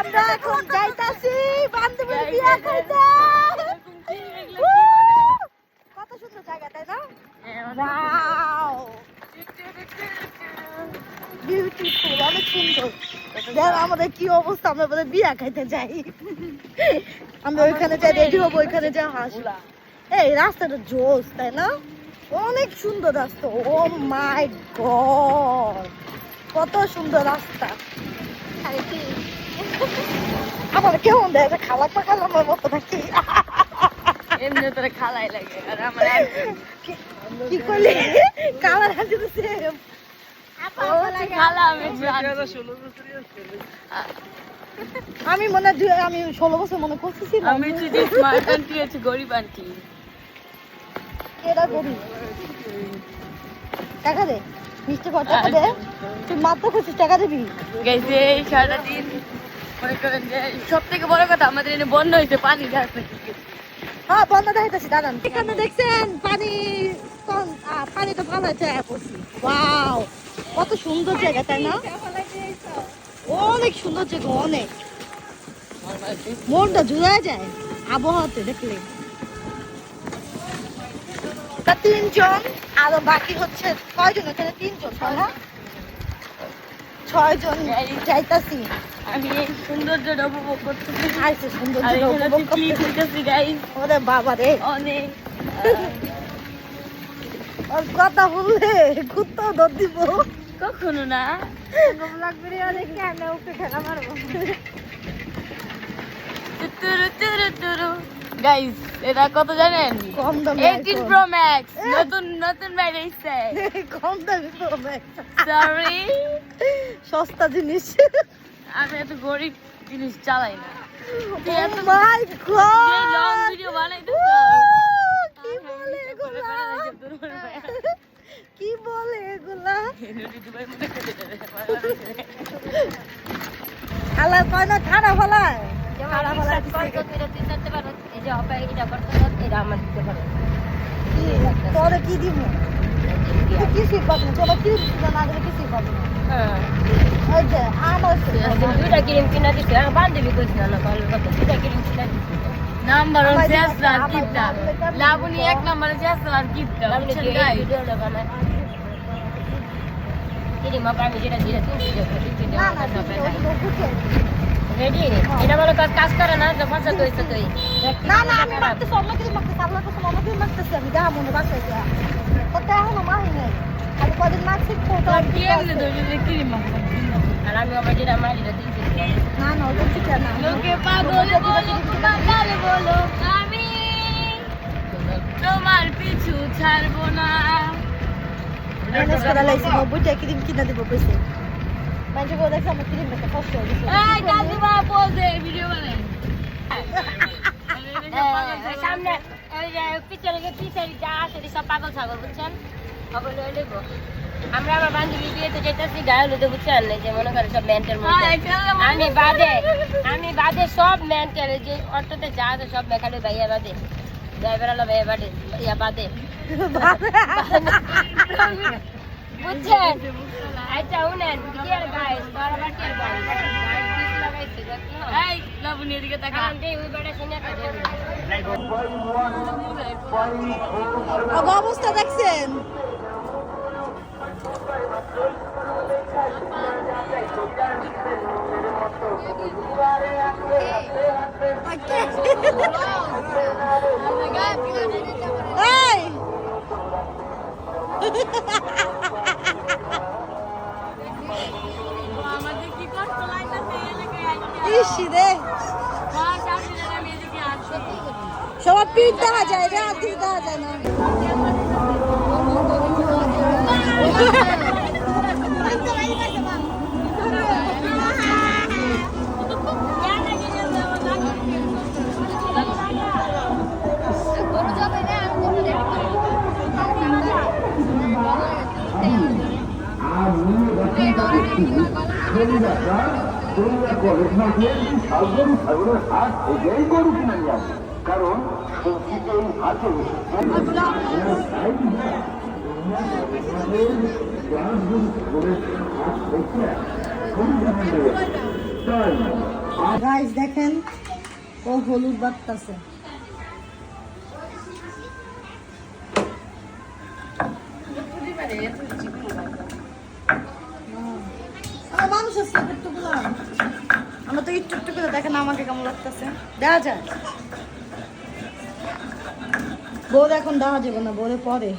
আমরা এখন যাইতাছি বান্ধবীর বিয়া খাইতে। কত সুন্দর জায়গা, তাই না? ওয়াও, বিউটিফুল, অনেক সুন্দর। দেখ আমাদের কি অবস্থা, আমরা বলে বিয়া খাইতে যাই। আমরা ওইখানে যাই, রেডি হবো, ওইখানে যা হাসি। এই রাস্তাটা জোস, তাই না? অনেক সুন্দর রাস্তা। ও মাই গড, কত সুন্দর রাস্তা। আমার কেমন দেয় খালা পাখালামের মতো নাকি? এমনি তোর খালাই লাগে আর আমার কি করলি? কালার হাতে সেম। আমি মনে আমি 16 বছর মনে করতেছি। আমি স্মার্ট আন্টি আছি, গরিব আন্টি। এরা গরিব, টাকা দে, মিষ্টি কর, টাকা দে। তুই মাত্র খুশি, টাকা দিবি। গেছে সারাদিন মনে করেন যে সব থেকে বড় কথা আমাদের এনে বন্ধ হয়েছে পানি গাছ। হ্যাঁ বন্ধ দেখাইতেছি, দাঁড়ান। এখানে দেখছেন পানি, পানি তো ভালো হয়েছে। ওয়াও, কত সুন্দর জায়গা, তাই না? অনেক সুন্দর জায়গা, অনেক। মনটা জুড়ে যায় আবহাওয়াতে দেখলে। 3 জন, আরো বাকি হচ্ছে কয়জন? এখানে 3 জন, তাই না? 6 জন যাইতাছি। আমি এই সৌন্দর্যটা উপভোগ করতেছি। আইছে সৌন্দর্য উপভোগ করতেছি গাইস। ওরে বাবা রে, অনেক আর কথা বললে কুত্তাও দৌড় দিব। কখনো না লাগবে অনেক, আমি ওকে খেলা মারবো। গাইস এটা কত জানেন? কম দামে 18 Pro Max নতুন নতুন বেরিয়েছে। কম দামে পাবে। সরি, সস্তা জিনিস। আমি এত গরিব জিনিস চালাই না। ও মাই গড, যে লং ভিডিও বানাইতেছ কি বলে এগুলা? কি বলে এগুলা? আলা কয় না খানা ফলায়, খানা ফলায় তোরে কি দিব? তুই কি শিখবা? তোরা কি না দিলে কি শিখবা? ওই যে আমার দুইটা ক্রিম কিনা দিচ্ছে, বান্ধবী করছি না দুইটা ক্রিম কিনা দিচ্ছে। নাম্বার ওয়ান চেষ্টা আর কিপটা লাবণী, 1 নম্বরে চেষ্টা আর কিপটা। ভিডিওটা বানায় ক্রিম আমি যেটা দিয়ে রেডি। এটা বলো কাজ করে না, যখন তো হইছে তুই না না আমি মারতেছি, অন্য কিছু মারতেছি, আল্লাহ কসম অন্য কিছু মারতেছি। আমি যা মনে বাসায় যা ওটা এখনো মারি নাই, আমি কদিন মারছি তো কি এমনি ধরে ক্রিম মাখা। আর আমি আমার যেটা মারি এটা দিচ্ছি না না ওটা ঠিক না। লোকে পাগল বলো, পাগল বলো, আমি তোমার পিছু ছাড়বো না। ম্যানেজ করা লাইছি 90 টাকা ক্রিম কিনা দিব কইছে। মানে বলে দেখছ আমার ক্রিম একটা কষ্ট হয়ে গেছে। এই কাজুবা বল দে ভিডিও বানাই। সামনে এই যে পিছনে যা আছে সব পাগল ছাগল বুঝছেন? পাগল হয়ে দেবো। আমরা আমার বান্ধবী বিয়েতে যেতেছি গায়ে হলুদে বুঝছেন, যে মনে করে সব মেন্টাল মধ্যে আমি বাদে সব মেন্টাল, যে অটোতে যা আছে সব মেকালে ভাইয়া বাদে ড্রাইভার আলো ভাইয়া বাদে ইয়া বাদে বুঝছেন? আচ্ছা উনেন কিয়ার গাইস তোরা বাটির গাইস লাগাইছে দেখো। এই লাবণী এদিকে তাকা দে, ওই বড় সিনেটা দে। অবস্থা দেখছেন? আমাদের কি কষ্ট লাগতেছে ইসি রে, সবার পিঠ দেখা যায় রে, আর কিছু দেখা যায় না। কারণ হাতে তাই গাইস দেখেন ও হলুদ বাটতাছে। মানুষ আছে একটুগুলো, আমরা তো একটু একটু করে দেখেন আমাকে কেমন লাগতেছে, দেখা যায়। বউ এখন দেখা যাবে না, বলে পরে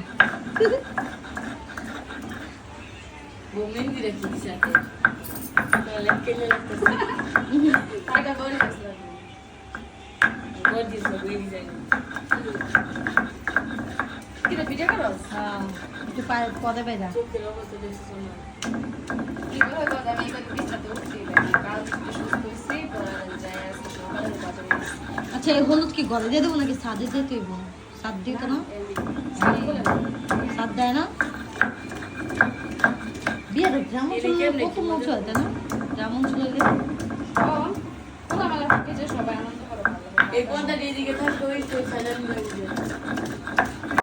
একটু পায়ে পদে বেজা। আচ্ছা এই হলুদ কি ঘরে দিয়ে দেবো নাকি সাদে দিয়ে দেব? সাদ দিত না, সাদ দেয় না। বিয়ের যেমন ছিল কত মজা হয় তাই না, যেমন ছিল এই কোনটা এদিকে থাকতো ওই তো